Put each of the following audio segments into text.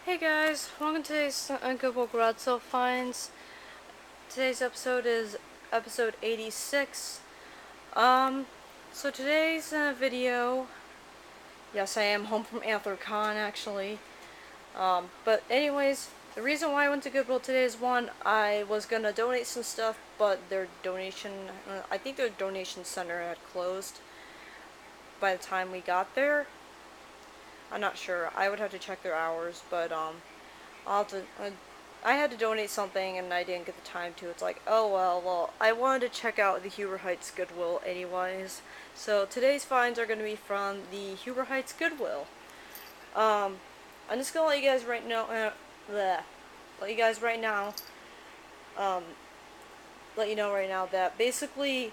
Hey guys, welcome to today's Goodwill Garage Sale Finds. Today's episode is episode 86. So today's video, yes, I am home from AntlerCon actually. But anyways, the reason why I went to Goodwill today is one, I was gonna donate some stuff, but their donation, I think their donation center had closed by the time we got there. I'm not sure. I would have to check their hours, but I'll have to, I had to donate something and I didn't get the time to. It's like, oh well, I wanted to check out the Huber Heights Goodwill anyways. So today's finds are going to be from the Huber Heights Goodwill. I'm just gonna let you guys right now, let you guys right now, let you know right now that basically,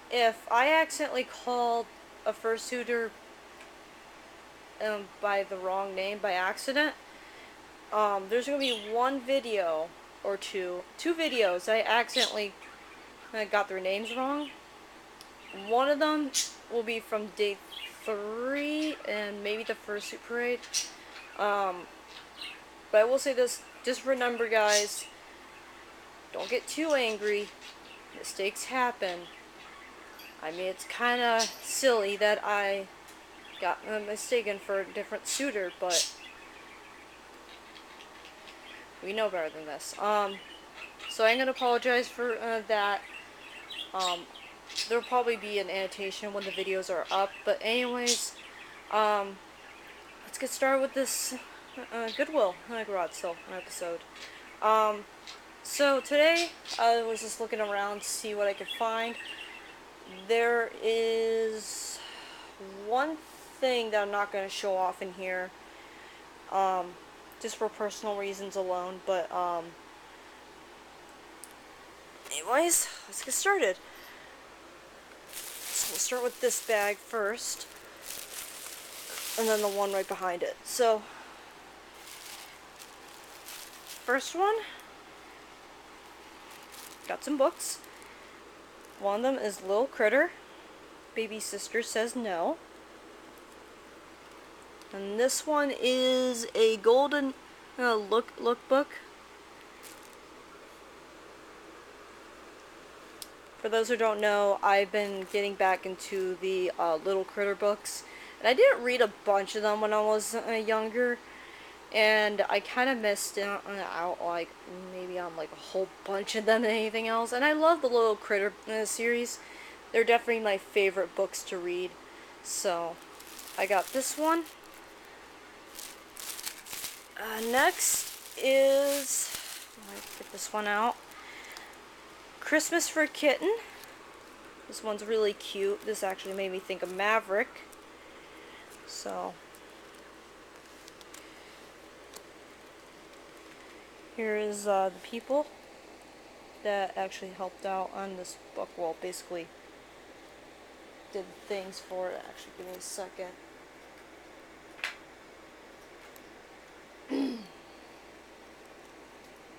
if I accidentally called a fursuiter by the wrong name by accident, there's gonna be one video or two videos I accidentally got their names wrong. One of them will be from day 3 and maybe the fursuit parade. But I will say this, just remember guys, don't get too angry. Mistakes happen. I mean, it's kind of silly that I got mistaken for a different suitor, but we know better than this. So I'm gonna apologize for that. There'll probably be an annotation when the videos are up. But anyways, let's get started with this Goodwill garage sale episode. So today I was just looking around to see what I could find. There is one thing that I'm not going to show off in here, just for personal reasons alone, but anyways, let's get started. So we'll start with this bag first, and then the one right behind it. So first one, got some books. One of them is Little Critter, Baby Sister Says No. And this one is a golden lookbook. For those who don't know, I've been getting back into the Little Critter books. And I didn't read a bunch of them when I was younger. And I kind of missed out like maybe on like a whole bunch of them and anything else. And I love the Little Critter series. They're definitely my favorite books to read. So I got this one. Next is, let's get this one out. Christmas for a Kitten. This one's really cute. This actually made me think of Maverick. So here is the people that actually helped out on this book. Well, basically did things for it. Actually, give me a second.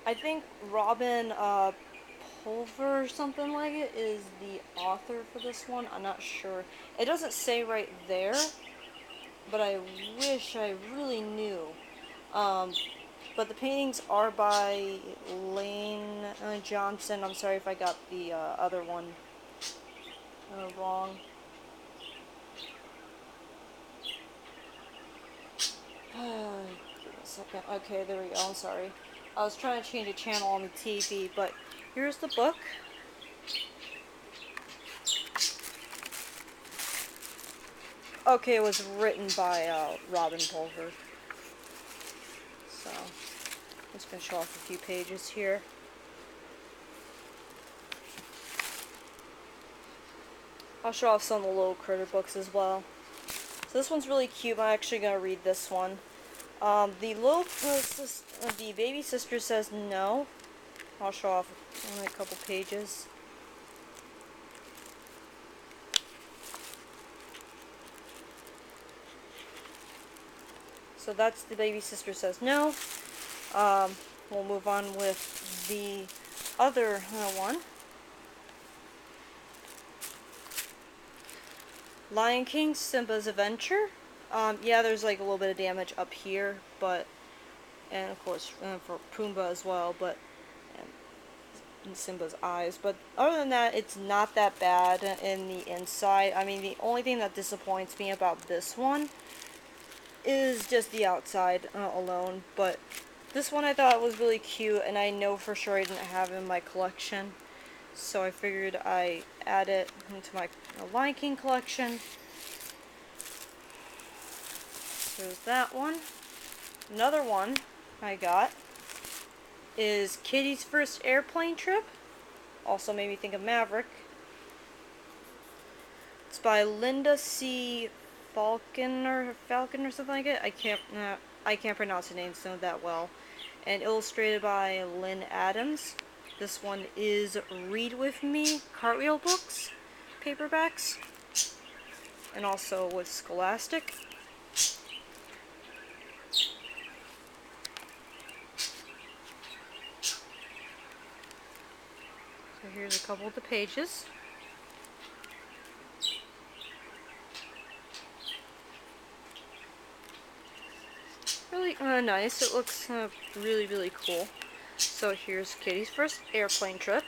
I think Robin Pulver or something like it is the author for this one. I'm not sure. It doesn't say right there, but I wish I really knew. But the paintings are by Lane Johnson. I'm sorry if I got the other one wrong. Give me a second. Okay, there we go. I'm sorry. I was trying to change a channel on the TV, but here's the book. Okay, it was written by Robin Pulver. So, I'm just going to show off a few pages here. I'll show off some of the Little Critter books as well. So this one's really cute. I'm actually going to read this one. The Baby Sister Says No. I'll show off only a couple pages. So that's the Baby Sister Says No. We'll move on with the other one. Lion King, Simba's Adventure. Yeah, there's like a little bit of damage up here, but and of course for Pumbaa as well, but and Simba's eyes. But other than that, it's not that bad in the inside. I mean, the only thing that disappoints me about this one is just the outside alone, but this one I thought was really cute, and I know for sure I didn't have it in my collection, so I figured I add it into my Lion King collection. There's that one. Another one I got is Kitty's First Airplane Trip. Also made me think of Maverick. It's by Linda C. Falcon or something like it. I can't pronounce the names that well. And illustrated by Lynn Adams. This one is Read With Me Cartwheel Books, paperbacks, and also with Scholastic. So here's a couple of the pages. Really nice. It looks really, really cool. So here's Kitty's First Airplane Trip.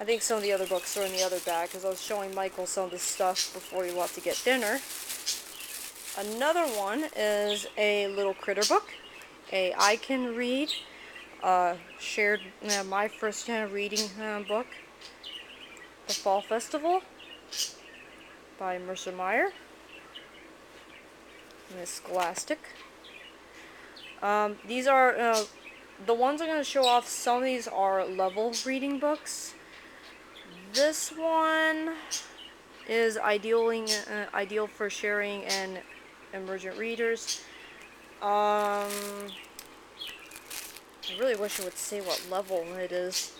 I think some of the other books are in the other bag because I was showing Michael some of the stuff before he left to get dinner. Another one is a little critter book. I Can Read. Shared my first reading book. The Fall Festival by Mercer Meyer. And Scholastic. These are the ones I'm going to show off. Some of these are level reading books. This one is ideal for sharing and emergent readers. I really wish it would say what level it is.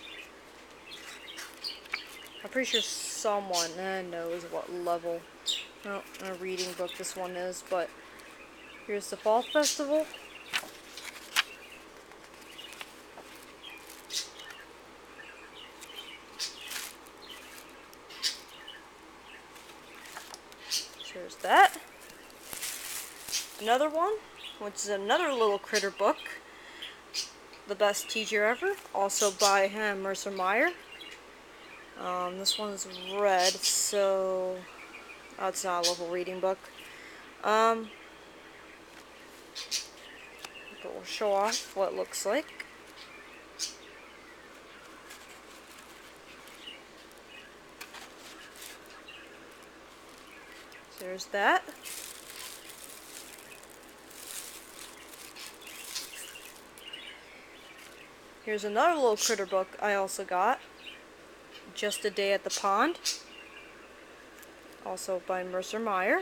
I'm pretty sure someone knows what level a reading book this one is, but here's the Fall Festival. There's that. Another one, which is another little critter book. The Best Teacher Ever, also by Mercer Meyer. This one's red, so it's not a level reading book. But we'll show off what it looks like. So there's that. Here's another little critter book I also got. Just a Day at the Pond. Also by Mercer Meyer.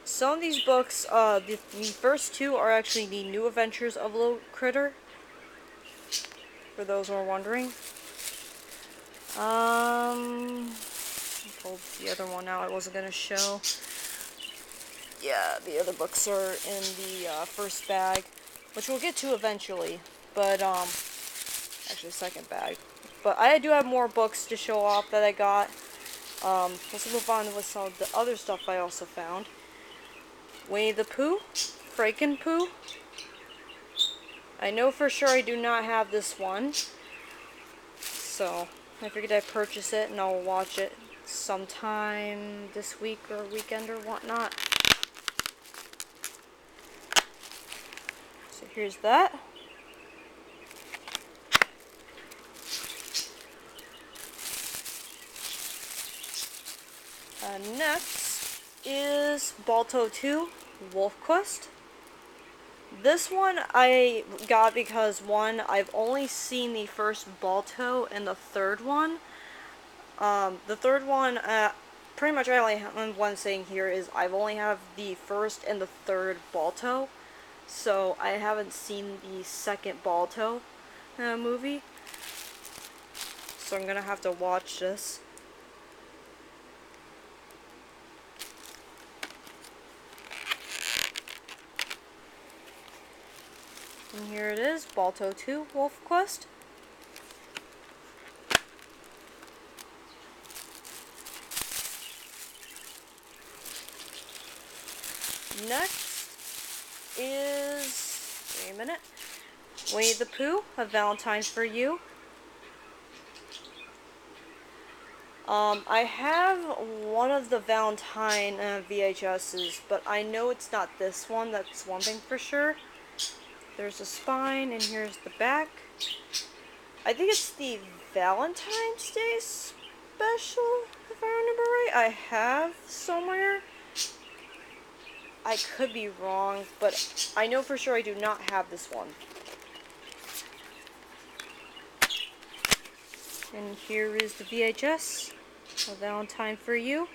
Some of these books, the first two are actually the New Adventures of Little Critter. For those who are wondering. I pulled the other one out I wasn't going to show. Yeah, the other books are in the first bag, which we'll get to eventually, but actually second bag. But I do have more books to show off that I got. Let's move on with some of the other stuff I also found. Winnie the Pooh, Frankenpooh. I know for sure I do not have this one, so I figured I'd purchase it and I'll watch it sometime this week or weekend or whatnot. So here's that. Next is Balto 2, Wolf Quest. This one I got because, one, I've only seen the first Balto and the third one. The third one, pretty much one saying here is I've only have the first and the third Balto. So I haven't seen the second Balto movie. So I'm going to have to watch this. And here it is, Balto 2, Wolf Quest. Next is, wait a minute, Winnie the Pooh, A Valentine for You. I have one of the Valentine VHSs, but I know it's not this one. That's one thing for sure. There's a spine, and here's the back. I think it's the Valentine's Day special, if I remember right. I have somewhere. I could be wrong, but I know for sure I do not have this one. And here is the VHS, A Valentine for You.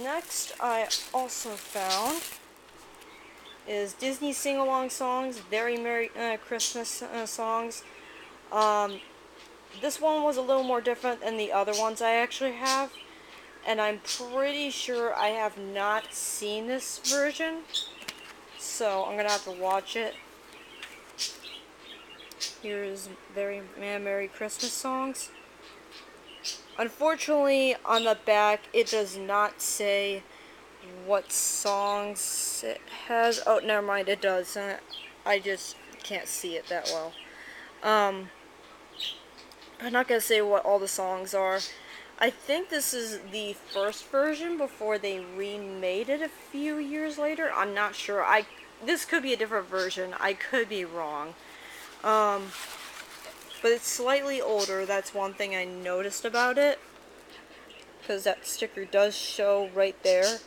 Next, I also found is Disney sing-along songs, Very Merry Christmas songs. This one was a little more different than the other ones I actually have, and I'm pretty sure I have not seen this version, so I'm gonna have to watch it. Here's Very Merry Christmas songs. Unfortunately, on the back, it does not say what songs it has. Oh, never mind, it does. I just can't see it that well. I'm not gonna say what all the songs are. I think this is the first version before they remade it a few years later. I'm not sure. This could be a different version. I could be wrong. But it's slightly older. That's one thing I noticed about it. Because that sticker does show right there.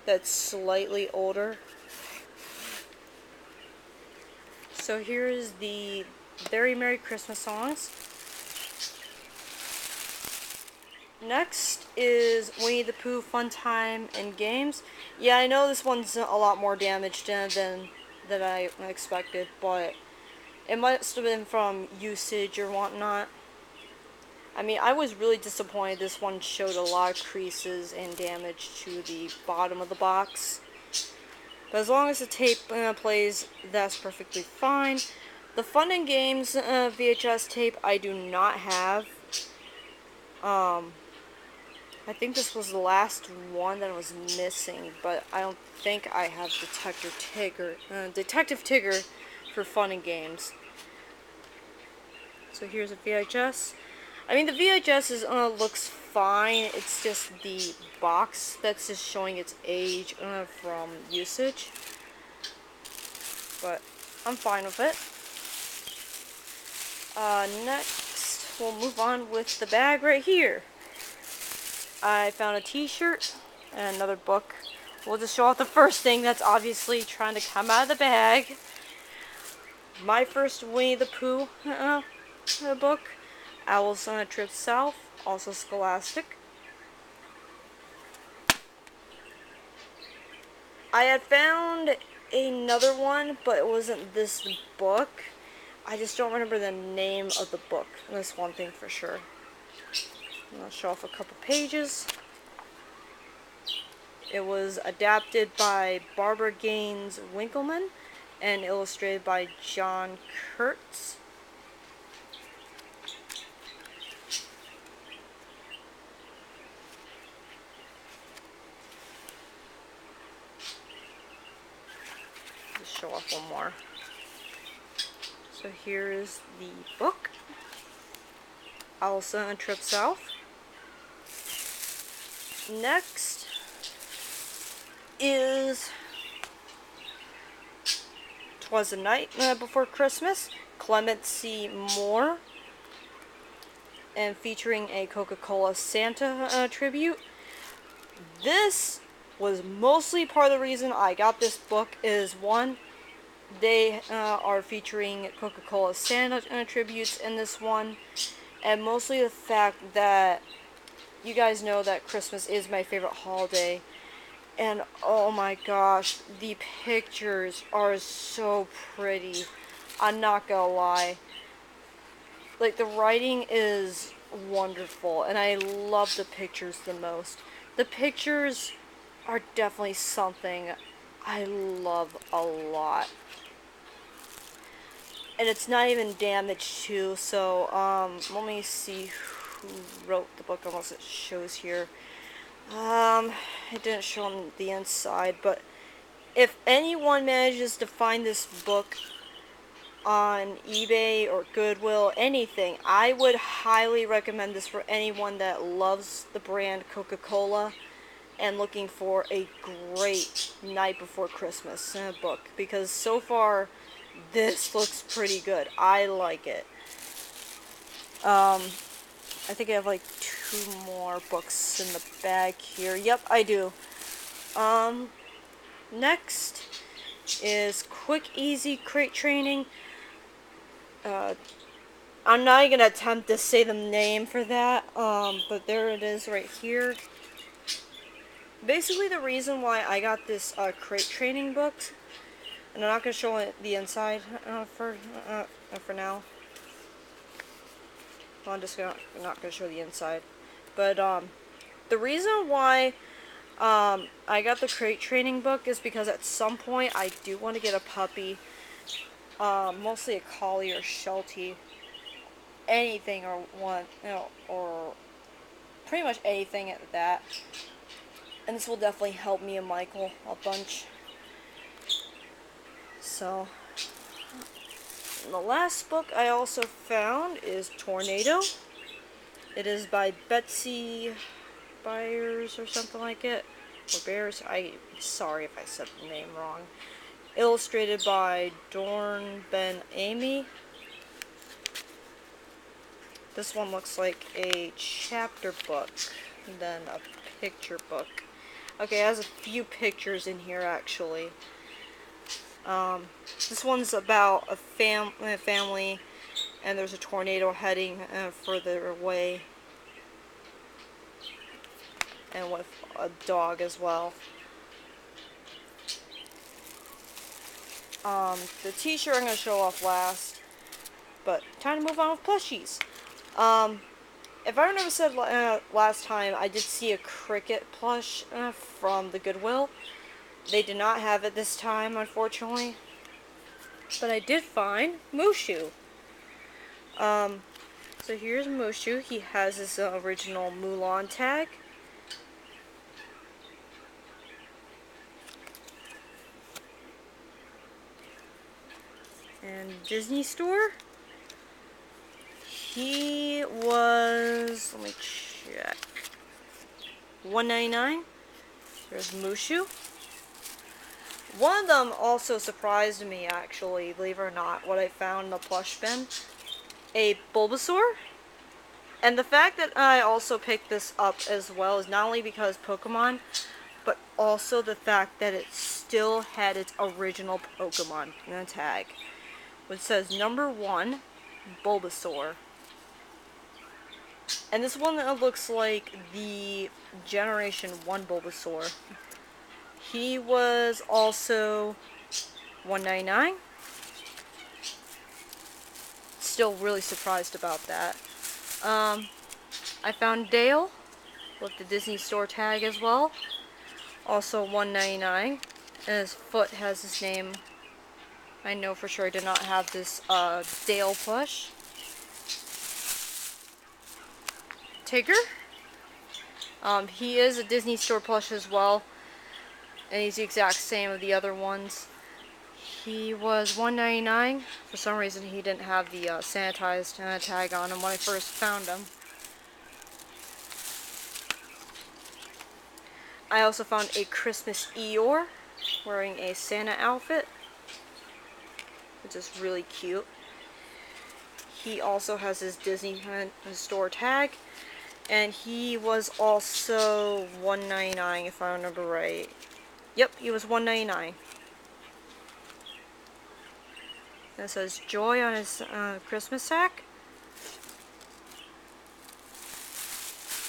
That's slightly older. So here is the Very Merry Christmas songs. Next is Winnie the Pooh Fun Time and Games. Yeah, I know this one's a lot more damaged than I expected, but it must have been from usage or whatnot. I mean, I was really disappointed this one showed a lot of creases and damage to the bottom of the box. But as long as the tape plays, that's perfectly fine. The Fun and Games VHS tape I do not have. I think this was the last one that was missing, but I don't think I have Detective Tigger for Fun and Games. So here's a VHS. I mean, the VHS looks fine. It's just the box that's just showing its age from usage. But I'm fine with it. Next, we'll move on with the bag right here. I found a t-shirt and another book. We'll just show off the first thing that's obviously trying to come out of the bag. My first Winnie the Pooh book. Owls on a Trip South, also Scholastic. I had found another one, but it wasn't this book. I just don't remember the name of the book. That's one thing for sure. I'll show off a couple pages. It was adapted by Barbara Gaines Winkleman and illustrated by John Kurtz. Just show off one more. So here is the book. Elsa and Trip South. Next is 'Twas the Night Before Christmas, Clement C. Moore, and featuring a Coca-Cola Santa tribute. This was mostly part of the reason I got this book is one, they are featuring Coca-Cola Santa tributes in this one, and mostly the fact that you guys know that Christmas is my favorite holiday, and oh my gosh, the pictures are so pretty. I'm not gonna lie. Like, the writing is wonderful, and I love the pictures the most. The pictures are definitely something I love a lot. And it's not even damaged too, so let me see who wrote the book, unless it shows here. It didn't show on the inside, but if anyone manages to find this book on eBay or Goodwill, anything, I would highly recommend this for anyone that loves the brand Coca-Cola and looking for a great Night Before Christmas book, because so far this looks pretty good. I like it. I think I have like 2 more books in the bag here. Yep, I do. Next is Quick Easy Crate Training. I'm not even gonna attempt to say the name for that, but there it is right here. Basically, the reason why I got this crate training book, and I'm not gonna show it the inside for now. Well, I'm just not gonna show the inside, but the reason why I got the crate training book is because at some point I do want to get a puppy, mostly a collie or sheltie, anything, or one, or pretty much anything at that. And this will definitely help me and Michael a bunch. So, the last book I also found is Tornado. It is by Betsy Byers or something like it. Or Bears. Sorry if I said the name wrong. Illustrated by Dorn Ben Amy. This one looks like a chapter book than a picture book. Okay, it has a few pictures in here actually. This one's about a family, and there's a tornado heading further away, and with a dog as well. The t-shirt I'm going to show off last, but time to move on with plushies. If I never said last time, I did see a cricket plush from the Goodwill. They did not have it this time, unfortunately. But I did find Mushu. So here's Mushu. He has his original Mulan tag. And Disney Store. He was, let me check, $1.99. There's Mushu. One of them also surprised me, actually, believe it or not, what I found in the plush bin. A Bulbasaur. And the fact that I also picked this up as well is not only because Pokemon, but also the fact that it still had its original Pokemon in the tag, which says number 1, Bulbasaur. And this one looks like the Generation 1 Bulbasaur. He was also $1.99. Still really surprised about that. I found Dale with the Disney Store tag as well. Also $1.99. And his foot has his name. I know for sure I did not have this Dale plush. Tigger. He is a Disney Store plush as well. And he's the exact same of the other ones. He was $1.99. For some reason he didn't have the sanitized tag on him when I first found him. I also found a Christmas Eeyore wearing a Santa outfit, which is really cute. He also has his Disney Store tag, and he was also $1.99 if I remember right. Yep, he was $1.99. It says Joy on his Christmas sack.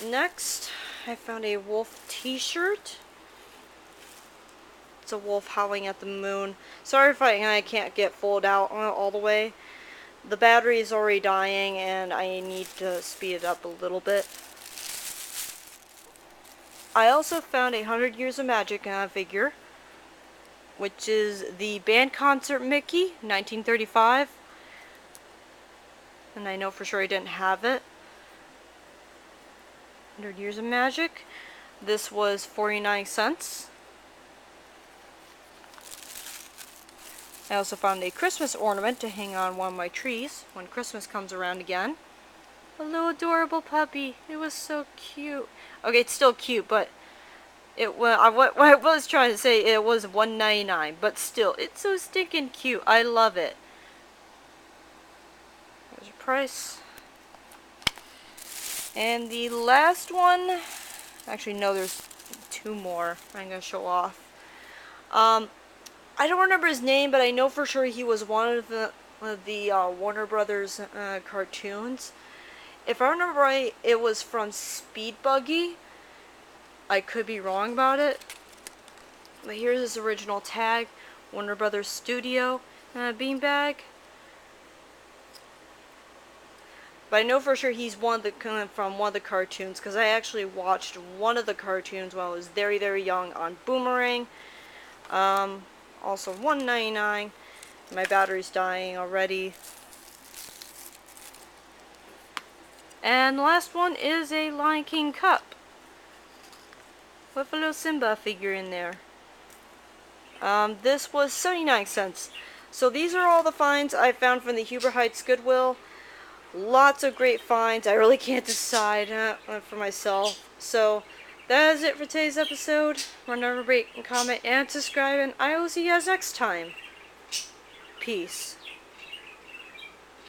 Next, I found a wolf t-shirt. It's a wolf howling at the moon. Sorry if I can't get folded out all the way. The battery is already dying and I need to speed it up a little bit. I also found a 100 Years of Magic figure, which is the band concert Mickey, 1935. And I know for sure I didn't have it. 100 Years of Magic. This was 49 cents. I also found a Christmas ornament to hang on one of my trees when Christmas comes around again. A little adorable puppy. It was so cute. Okay, it's still cute, but what I was trying to say, it was $1.99, but still, it's so stinking cute. I love it. There's your price. And the last one, actually no, there's two more I'm gonna show off. I don't remember his name, but I know for sure he was one of the Warner Brothers cartoons. If I remember right, it was from Speed Buggy. I could be wrong about it. But here's his original tag, Warner Brothers Studio beanbag. But I know for sure he's from one of the cartoons, because I actually watched one of the cartoons when I was very, very young on Boomerang. Also $1.99. My battery's dying already. And the last one is a Lion King cup with a little Simba figure in there. This was 79 cents. So these are all the finds I found from the Huber Heights Goodwill. Lots of great finds. I really can't decide for myself. So that is it for today's episode. Remember to rate and comment and subscribe, and I will see you guys next time. Peace.